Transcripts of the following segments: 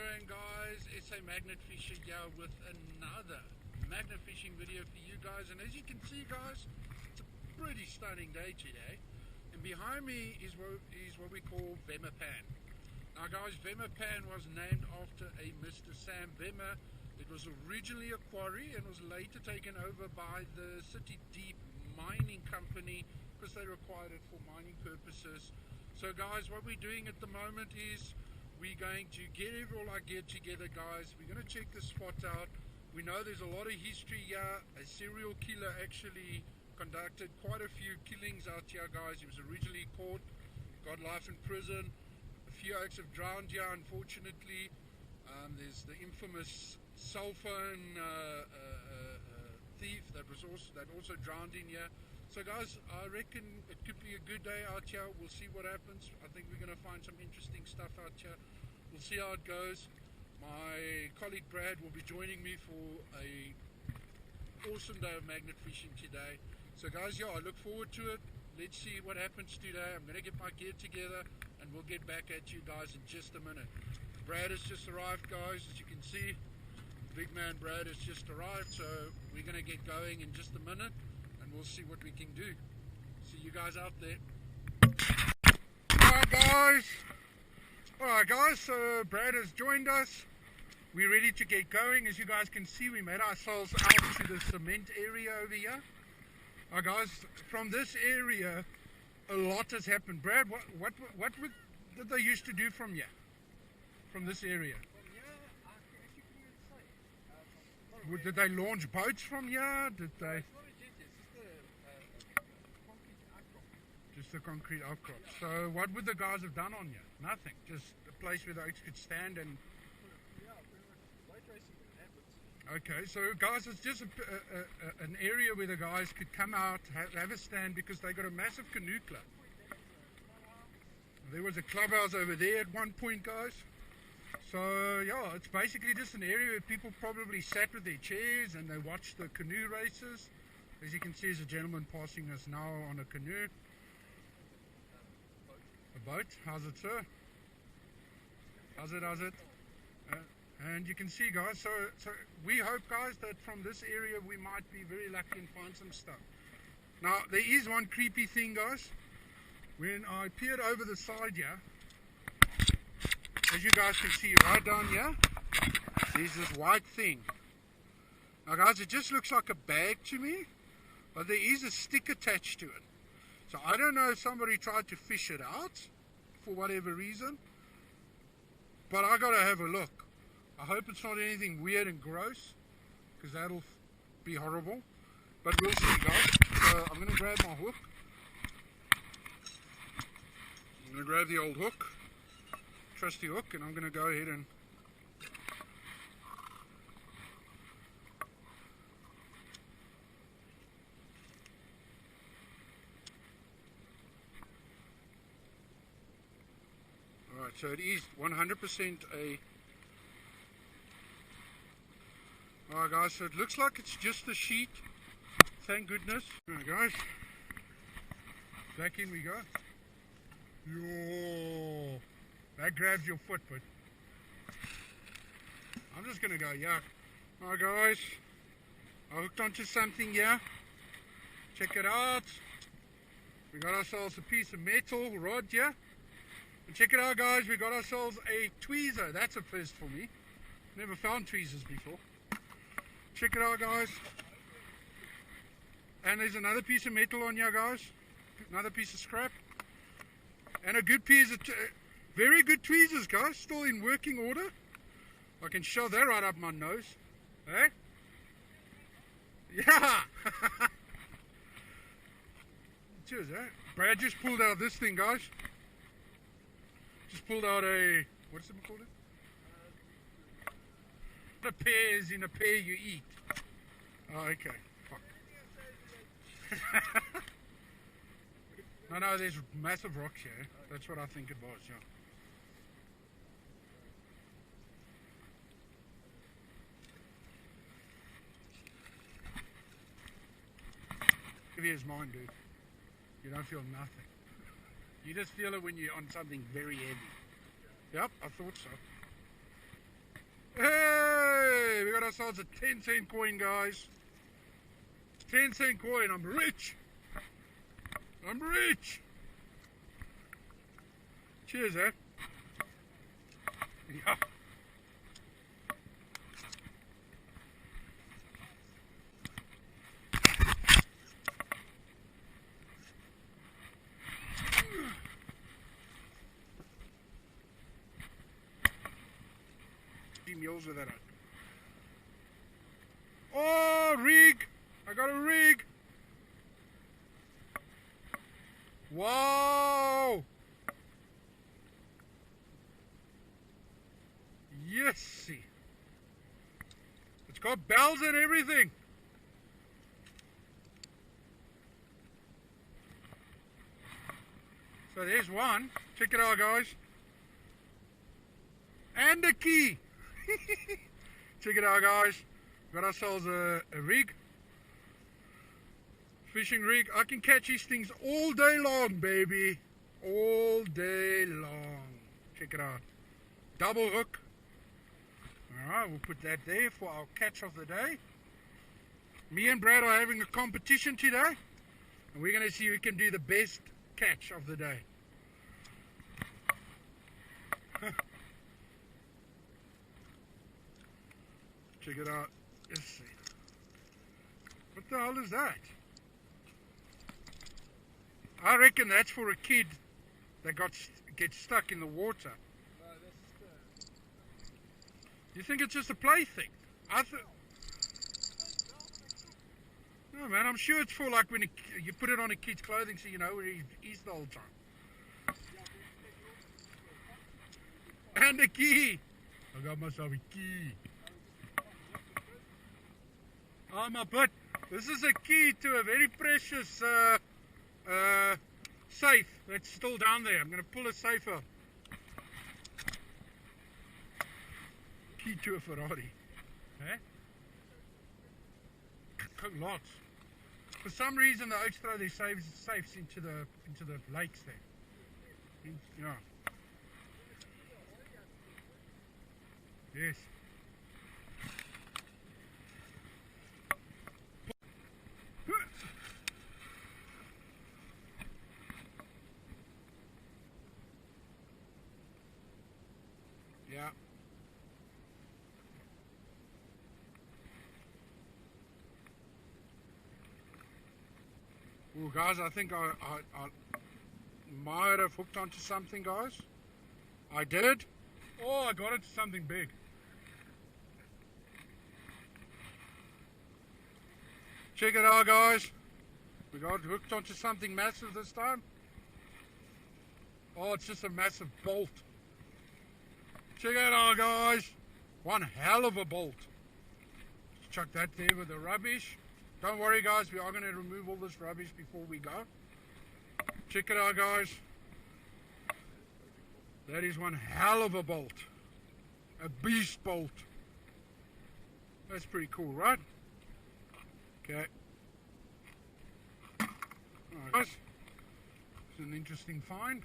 going, guys? It's a magnet fisher here with another magnet fishing video for you guys. And as you can see, guys, it's a pretty stunning day today. And behind me is what we call Vemmerpan. Now guys, Vemmerpan was named after a Mr. Sam Vemmer. It was originally a quarry and was later taken over by the City Deep Mining Company because they required it for mining purposes. So guys, what we're doing at the moment is we're going to get all our gear together, guys. We're going to check the spot out. We know there's a lot of history here. A serial killer actually conducted quite a few killings out here, guys. He was originally caught, got life in prison. A few oaks have drowned here, unfortunately. There's the infamous cell phone thief that also drowned in here. So guys, I reckon it could be a good day out here. We'll see what happens. I think we're going to find some interesting stuff out here. We'll see how it goes. My colleague Brad will be joining me for a awesome day of magnet fishing today. So guys, yeah, I look forward to it. Let's see what happens today. I'm going to get my gear together and we'll get back at you guys in just a minute. Brad has just arrived, guys, as you can see. Big man Brad has just arrived, so we're going to get going in just a minute. We'll see what we can do. See you guys out there. Alright guys, so Brad has joined us. We're ready to get going. As you guys can see, we made ourselves out to the cement area over here. Alright guys, from this area a lot has happened. Brad, what did they used to do from here? From this area? Did they launch boats from here? Did they? Just a concrete outcrop. So what would the guys have done on here? Nothing. Just a place where the oaks could stand and... Okay, so guys, it's just an area where the guys could come out, have a stand, because they got a massive canoe club. There was a clubhouse over there at one point, guys. So yeah, it's basically just an area where people probably sat with their chairs and they watched the canoe races. As you can see, there's a gentleman passing us now on a canoe. A boat, how's it, sir? How's it? And you can see, guys, so we hope, guys, that from this area we might be very lucky and find some stuff. Now, there is one creepy thing, guys. When I peered over the side here, as you guys can see right down here, there's this white thing. Now, guys, it just looks like a bag to me, but there is a stick attached to it. So I don't know if somebody tried to fish it out for whatever reason, but I gotta have a look. I hope it's not anything weird and gross, because that'll be horrible, but we'll see, guys. So I'm gonna grab my hook. I'm gonna grab the old hook, trusty hook, and I'm gonna go ahead and so it is 100% a... Alright guys, so it looks like it's just a sheet. Thank goodness. Alright guys, back in we go. Yo, that grabs your foot, but I'm just going to go, yeah. Alright guys, I hooked onto something here. Check it out. We got ourselves a piece of metal rod here. And check it out, guys, we got ourselves a tweezer. That's a first for me. Never found tweezers before. Check it out, guys. And there's another piece of metal on here, guys. Another piece of scrap. And a good piece of... very good tweezers, guys. Still in working order. I can shove that right up my nose. Eh? Yeah! Cheers, eh? Brad just pulled out this thing, guys. Just pulled out a, what's it called? The pears in a pear you eat. Oh, okay. Fuck. No, there's massive rocks here. That's what I think it was, yeah. Heavy as mine, dude. You don't feel nothing. You just feel it when you're on something very heavy. Yep, I thought so. Hey, we got ourselves a 10-cent coin, guys. 10-cent coin. I'm rich. I'm rich. Cheers, eh? Yeah. Mules with that. Oh, rig! I got a rig! Wow! Yes, see. It's got bells and everything. So there's one. Check it out, guys. And a key. Check it out, guys. Got ourselves a rig. Fishing rig. I can catch these things all day long, baby. All day long. Check it out. Double hook. Alright, we'll put that there for our catch of the day. Me and Brad are having a competition today. And we're going to see who can do the best catch of the day. Check it out. Let's see. What the hell is that? I reckon that's for a kid that gets stuck in the water. You think it's just a plaything? No, man, I'm sure it's for like when you put it on a kid's clothing so you know where he is the whole time. And a key. I got myself a key. Oh my butt. This is a key to a very precious safe that's still down there. I'm going to pull a safe out. Key to a Ferrari. Eh? Lots. For some reason the oaks throw their safes into the lakes there. Yeah. Yes. Yeah. Well, guys, I think I might have hooked onto something, guys. I did. Oh, I got into something big. Check it out, guys. We got hooked onto something massive this time. Oh, it's just a massive bolt. Check it out, guys. One hell of a bolt. Chuck that there with the rubbish. Don't worry, guys. We are going to remove all this rubbish before we go. Check it out, guys. That is one hell of a bolt. A beast bolt. That's pretty cool, right? Okay. Alright, guys. It's an interesting find.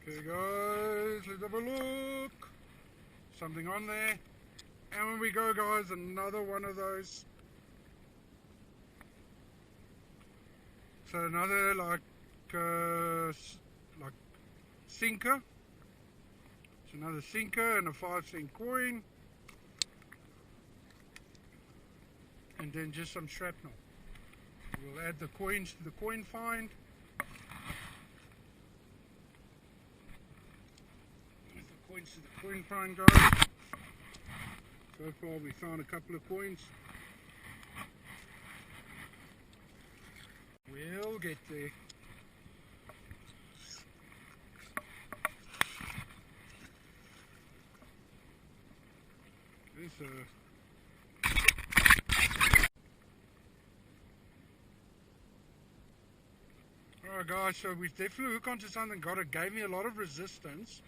Okay, guys, let's have a look. Something on there. And when we go, guys, another one of those. So another like sinker. It's another sinker and a 5-cent coin. And then just some shrapnel. We'll add the coins to the coin find. Coins to the coin find, guys. So far we found a couple of coins. We'll get there. There's a Alright guys, so we've definitely hooked onto something. God, it gave me a lot of resistance.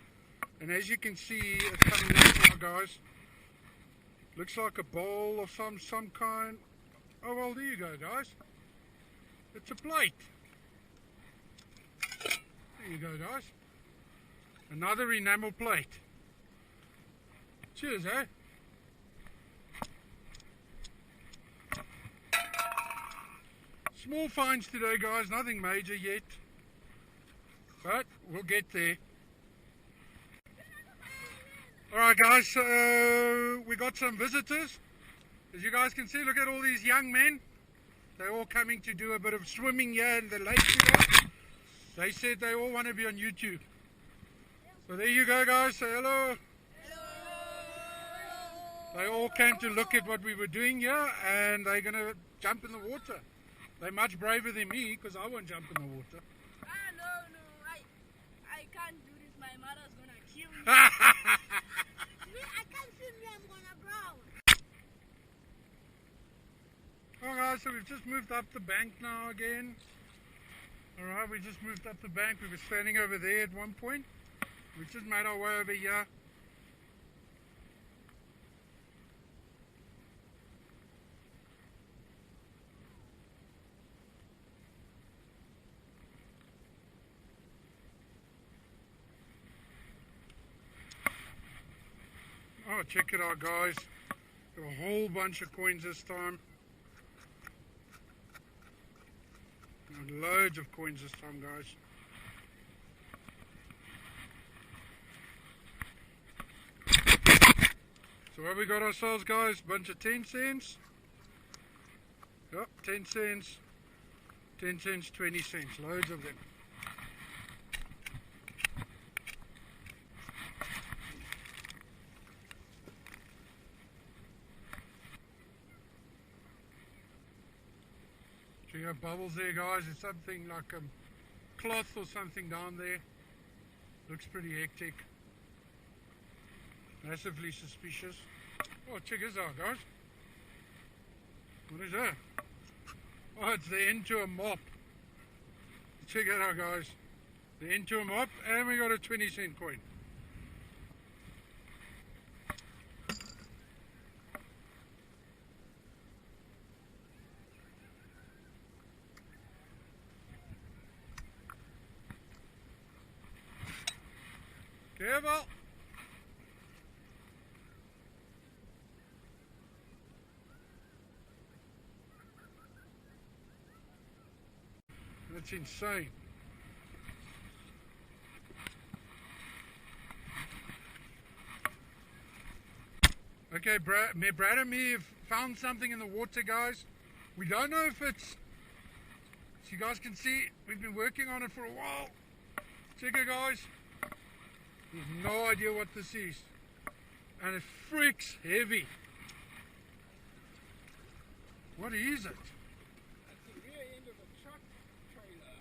And as you can see, it's coming out now guys. Looks like a bowl of some kind. Oh well, there you go guys. It's a plate. There you go guys. Another enamel plate. Cheers, eh? Small finds today guys, nothing major yet. But we'll get there. Alright guys, so we got some visitors. As you guys can see, look at all these young men. They're all coming to do a bit of swimming here in the lake today. They said they all want to be on YouTube. So there you go guys, say hello. They all came to look at what we were doing here and they're going to jump in the water. They're much braver than me because I won't jump in the water. No, I can't do this. My mother's going to kill me. I can't swim here, I'm going to drown. Oh guys, so we've just moved up the bank now again. Alright, we just moved up the bank. We were standing over there at one point. We've just made our way over here. Oh, check it out guys. Got a whole bunch of coins this time. Got loads of coins this time guys. So what we got ourselves guys, bunch of 10 cents. Yep, 10 cents, 10 cents, 20 cents, loads of them. So you have bubbles there guys, it's something like a cloth or something down there. Looks pretty hectic. Massively suspicious. Oh, check this out guys. What is that? Oh, it's the end to a mop. Check it out guys. The end to a mop, and we got a 20-cent coin. Careful! That's insane. Okay, Brad and me have found something in the water, guys. We don't know if it's... As you guys can see, we've been working on it for a while. Check it, guys. We have no idea what this is. And it freaks heavy. What is it? That's the rear end of a truck trailer.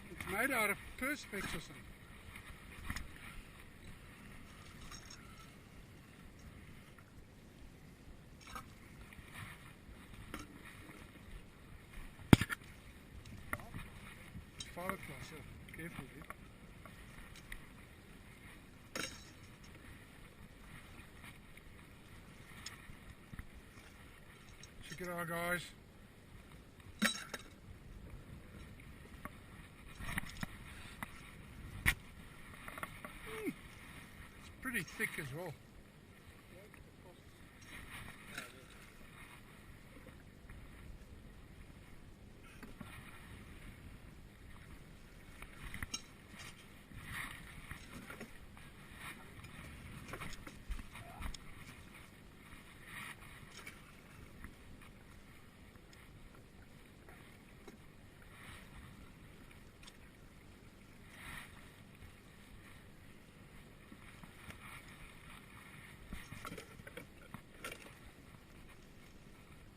It's made out of perspex or something. Fiberglass, yeah. Careful, dude. Check it out, guys. It's pretty thick as well.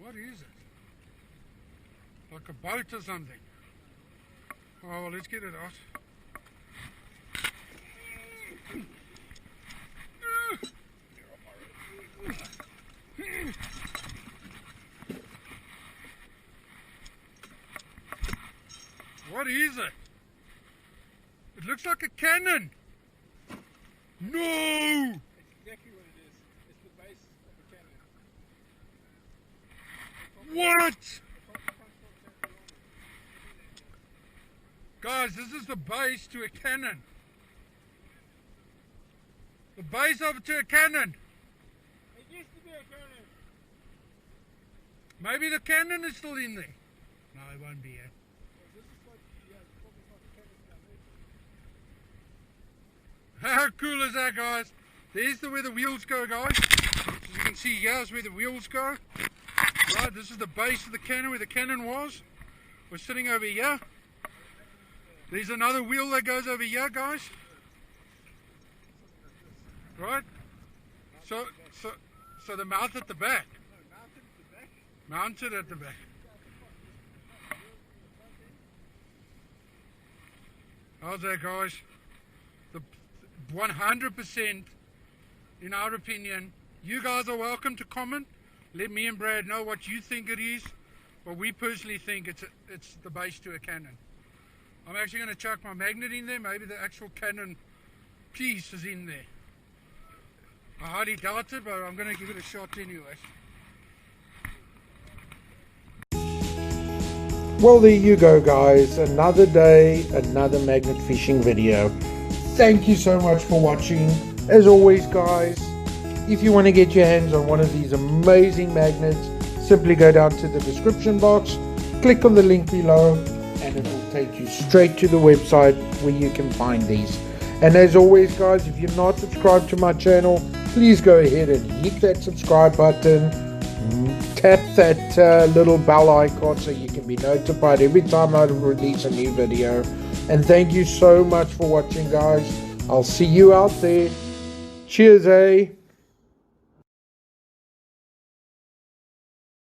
What is it? Like a boat or something. Oh, well, let's get it out. What is it? It looks like a cannon. No! It's exactly what it is. It's the base of a cannon. What? Guys, this is the base to a cannon. The base of it to a cannon. It used to be a cannon. Maybe the cannon is still in there. No, it won't be here. Well, this is like, yeah, it's probably not a cannon down there. How cool is that, guys? There's where the wheels go, guys. As you can see, here's where the wheels go. Right, this is the base of the cannon, where the cannon was. We're sitting over here. There's another wheel that goes over here, guys. Right? So the mount at the back. Mounted at the back. How's that, guys? The 100%, in our opinion, you guys are welcome to comment. Let me and Brad know what you think it is. But we personally think it's the base to a cannon. I'm actually going to chuck my magnet in there. Maybe the actual cannon piece is in there. I highly doubt it, but I'm going to give it a shot anyway. Well, there you go, guys. Another day, another magnet fishing video. Thank you so much for watching. As always, guys, if you want to get your hands on one of these amazing magnets, simply go down to the description box, click on the link below, and it will take you straight to the website where you can find these. And as always, guys, if you're not subscribed to my channel, please go ahead and hit that subscribe button. Tap that little bell icon so you can be notified every time I release a new video. And thank you so much for watching, guys. I'll see you out there. Cheers, eh?